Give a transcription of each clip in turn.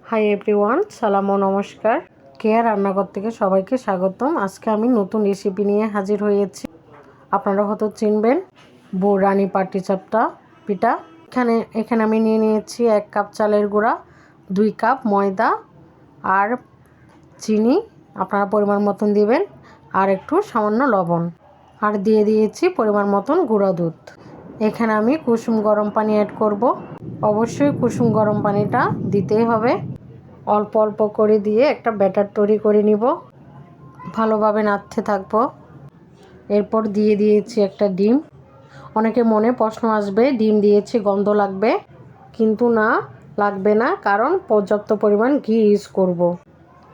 Hi everyone, সালাম ও নমস্কার। কেয়া রান্নাঘর থেকে সবাইকে স্বাগতম। আজকে আমি নতুন রেসিপি নিয়ে হাজির হয়েছি। আপনারা হয়তো চিনবেন বৌরানী পাটিসাপটা পিঠা। এখানে আমি নিয়ে নিয়েছি 1 কাপ চালের গুঁড়া, 2 কাপ ময়দা আর চিনি আপনারা পরিমাণ মতন দিবেন, আর একটু সামান্য লবণ, আর দিয়ে দিয়েছি পরিমাণ মতন গুঁড়া দুধ। এখানে আমি কুসুম গরম পানি অ্যাড করব। অবশ্যই কুসুম গরম পানিটা দিতেই হবে। অল্প অল্প করে দিয়ে একটা ব্যাটার তৈরি করে নিব, ভালোভাবে নাড়তে থাকবো। এরপর দিয়ে দিয়েছি একটা ডিম। অনেকে মনে প্রশ্ন আসবে ডিম দিয়েছি গন্ধ লাগবে, কিন্তু না, লাগবে না, কারণ পর্যাপ্ত পরিমাণ ঘি ইউজ করব।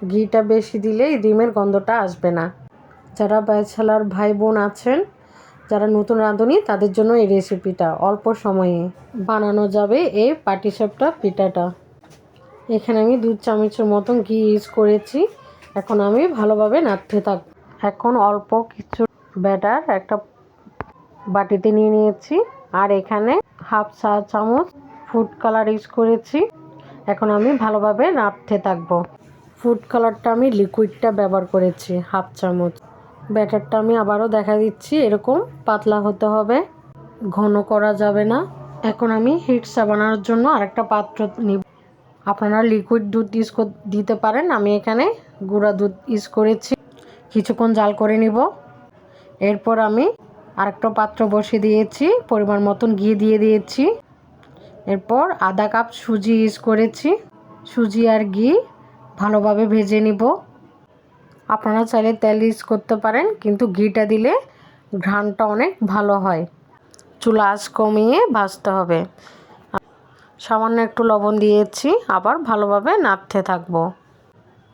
ঘিটা বেশি দিলে ডিমের গন্ধটা আসবে না। যারা ব্যাচেলর ভাই বোন আছেন, যারা নতুন রাঁধুনি, তাদের জন্য এই রেসিপিটা অল্প সময়ে বানানো যাবে এই পাটিসাপটা পিঠাটা। এখানে আমি 2 চামচের মতন ঘি ইউজ করেছি। এখন আমি ভালোভাবে নাড়তে থাকব। এখন অল্প কিছু ব্যাটার একটা বাটিতে নিয়ে নিয়েছি, আর এখানে হাফ চা চামচ ফুড কালার ইউজ করেছি। এখন আমি ভালোভাবে নাড়তে থাকব। ফুড কালারটা আমি লিকুইডটা ব্যবহার করেছি হাফ চামচ। ব্যাটারটা আমি আবারও দেখা দিচ্ছি, এরকম পাতলা হতে হবে, ঘন করা যাবে না। এখন আমি হিট চা বানানোর জন্য আরেকটা পাত্র নিব। আপনারা লিকুইড দুধ ইউজ দিতে পারেন, আমি এখানে গুঁড়া দুধ ইউজ করেছি। কিছুক্ষণ জাল করে নিব। এরপর আমি আরেকটা পাত্র বসিয়ে দিয়েছি, পরিমাণ মতন ঘি দিয়ে দিয়েছি। এরপর আধা কাপ সুজি ইউজ করেছি। সুজি আর ঘি ভালোভাবে ভেজে নিব। আপনারা চাইলে তেল ইউজ করতে পারেন, কিন্তু ঘিটা দিলে ঘ্রাণটা অনেক ভালো হয়। চুলা আঁচ কমিয়ে ভাজতে হবে। সামান্য একটু লবণ দিয়েছি, আবার ভালোভাবে নাড়তে থাকবো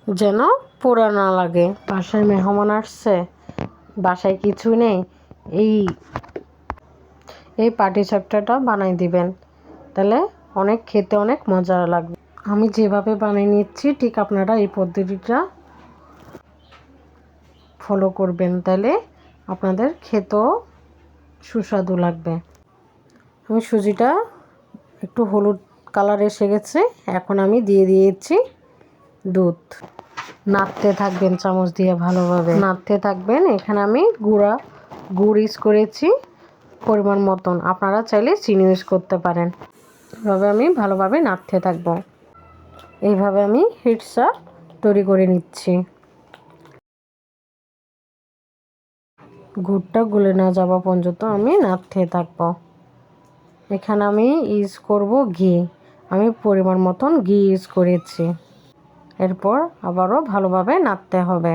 যেন পোড়া না লাগে। বাসায় মেহমান আসছে, বাসায় কিছু নেই, এই পাটিসাপটাটা বানাই দিবেন, তাহলে খেতে অনেক মজা লাগবে। আমি যেভাবে বানিয়ে নিচ্ছি ঠিক আপনারা এই পদ্ধতিটা ফলো করবেন, তাহলে আপনাদের খেতেও সুস্বাদু লাগবে। আমি সুজিটা একটু হলুদ কালার এসে গেছে, এখন আমি দিয়ে দিয়েছি দুধ। নাড়তে থাকবেন, চামচ দিয়ে ভালোভাবে নাড়তে থাকবেন। এখানে আমি গুড় ইউজ করেছি পরিমাণ মতন, আপনারা চাইলে চিনি ইউজ করতে পারেন। এভাবে আমি ভালোভাবে নাড়তে থাকবো। এইভাবে আমি হিট চা তৈরি করে নিচ্ছি। গুড়টা গলে না যাওয়া পর্যন্ত আমি নাড়তে থাকবো। এখানে আমি ইউজ করব ঘি। আমি পরিমাণ মতন ঘি ইউজ করেছি। এরপর আবারও ভালোভাবে নাড়তে হবে।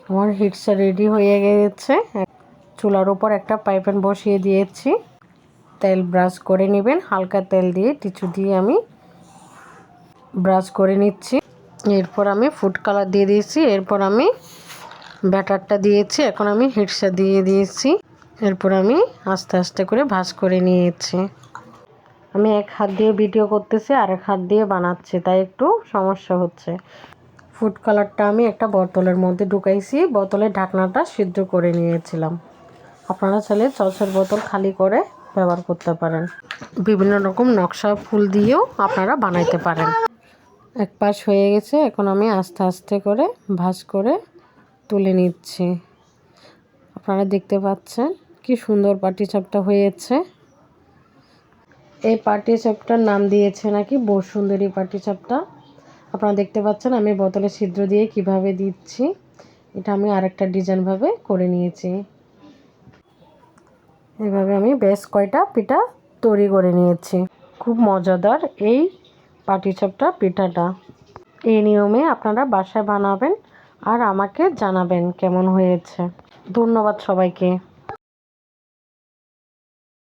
আমার হিটসা রেডি হয়ে গেছে। চুলার উপর একটা ফ্রাই প্যান বসিয়ে দিয়েছি। তেল ব্রাশ করে নেবেন, হালকা তেল দিয়ে টিস্যু দিয়ে আমি ব্রাশ করে নিচ্ছি। এরপর আমি ফুড কালার দিয়ে দিয়েছি। এরপর আমি ব্যাটারটা দিয়েছি। এখন আমি হিটসা দিয়ে দিয়েছি। এরপর আমি আস্তে আস্তে করে ভাঁজ করে নিয়েছি। আমি এক হাত দিয়ে ভিডিও করতেছি, আর এক হাত দিয়ে বানাচ্ছি, তাই একটু সমস্যা হচ্ছে। ফুড কালারটা আমি একটা বোতলের মধ্যে ঢুকাইছি, বোতলের ঢাকনাটা সিদ্ধ করে নিয়েছিলাম। আপনারা চাইলে সসের বোতল খালি করে ব্যবহার করতে পারেন। বিভিন্ন রকম নকশা ফুল দিয়েও আপনারা বানাইতে পারেন। এক পাশ হয়ে গেছে, এখন আমি আস্তে আস্তে করে ভাঁজ করে তুলে নিচ্ছি। আপনারা দেখতে পাচ্ছেন কি সুন্দর পাটিসাপটা হয়েছে। এই পাটিসাপটার নাম দিয়েছে নাকি বসুন্ধরী পাটিসাপটা। আপনারা দেখতে পাচ্ছেন আমি বোতলে ছিদ্র দিয়ে কিভাবে দিচ্ছি। এটা আমি আরেকটা ডিজাইন ভাবে করে নিয়েছি। এভাবে আমি বেশ কয়টা পিঠা তৈরি করে নিয়েছি। খুব মজাদার এই পাটিসাপটা পিঠাটা। এই নিয়মে আপনারা বাসায় বানাবেন আর আমাকে জানাবেন কেমন হয়েছে। ধন্যবাদ সবাইকে।